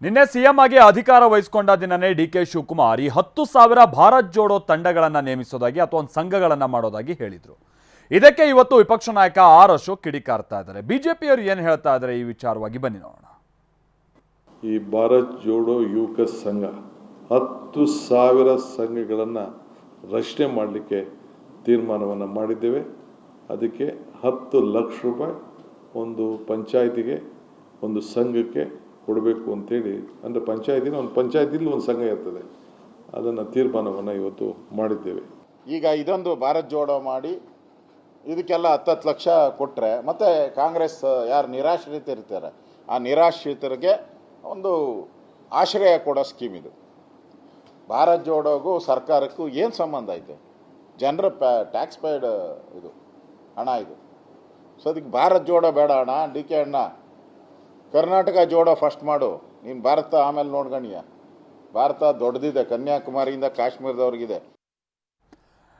ನಿನ್ನೆ ಸಿಎಂ ಆಗಿ ಅಧಿಕಾರ ವಹಿಸಿಕೊಂಡ ದಿನನೇ ಡಿಕೆ ಶಿವಕುಮಾರ್ ಈ 10,000 ಭಾರತ್ ಜೋಡೋ ತಂಡಗಳನ್ನು ನೇಮಿಸೋದಾಗಿ ಅಥವಾ ಒಂದು ಸಂಘಗಳನ್ನು ಮಾಡೋದಾಗಿ ಹೇಳಿದ್ರು. ಇದಕ್ಕೆ ಇವತ್ತು ವಿಪಕ್ಷ ನಾಯಕ ಆರ್ ಅಶೋಕ್ ಕಿಡಿಕಾರ್ತಾ ಇದ್ದಾರೆ. ಬಿಜೆಪಿಯವರು ಏನು ಹೇಳ್ತಾ ಇದ್ದಾರೆ ಈ ವಿಚಾರವಾಗಿ ಬನ್ನಿ ನೋಡೋಣ. ಈ ಭಾರತ್ ಜೋಡೋ ಯುವಕ ಸಂಘ 10,000 ಸಂಘಗಳನ್ನು ರಚನೆ ಮಾಡಲಿಕ್ಕೆ ತೀರ್ಮಾನವನ್ನು ಮಾಡಿದ್ದೇವೆ. ಅದಕ್ಕೆ 10 ಲಕ್ಷ ರೂಪಾಯಿ ಒಂದು ಪಂಚಾಯತಿಗೆ ಒಂದು ಸಂಘಕ್ಕೆ ಕೊಡಬೇಕು ಅಂತೇಳಿ, ಅಂದರೆ ಪಂಚಾಯತಿಲಿ ಒಂದು ಸಂಘ ಇರ್ತದೆ, ಅದನ್ನು ತೀರ್ಮಾನವನ್ನು ಇವತ್ತು ಮಾಡಿದ್ದೇವೆ. ಈಗ ಇದೊಂದು ಭಾರತ್ ಜೋಡೋ ಮಾಡಿ ಇದಕ್ಕೆಲ್ಲ 10 ಲಕ್ಷ ಕೊಟ್ಟರೆ ಮತ್ತೆ ಕಾಂಗ್ರೆಸ್ ಯಾರು ನಿರಾಶ್ರಿತರಿರ್ತಾರೆ ಆ ನಿರಾಶ್ರಿತರಿಗೆ ಒಂದು ಆಶ್ರಯ ಕೊಡೋ ಸ್ಕೀಮ್ ಇದು. ಭಾರತ್ ಜೋಡೋಗೂ ಸರ್ಕಾರಕ್ಕೂ ಏನು ಸಂಬಂಧ ಐತೆ? ಜನರ ಟ್ಯಾಕ್ಸ್ ಪೇಯ್ಡ್ ಇದು ಹಣ ಇದು. ಸೊ ಅದಕ್ಕೆ ಭಾರತ್ ಜೋಡೋ ಬೇಡ ಅಣ್ಣ. ಡಿ ಕೆ ಅಣ್ಣ, ಕರ್ನಾಟಕ ಜೋಡೋ ಫಸ್ಟ್ ಮಾಡು. ನೀನು ಭಾರತ ಆಮೇಲೆ ನೋಡ್ಗಣಿಯ. ಭಾರತ ದೊಡ್ಡದಿದೆ, ಕನ್ಯಾಕುಮಾರಿಯಿಂದ ಕಾಶ್ಮೀರದವ್ರಿಗಿದೆ.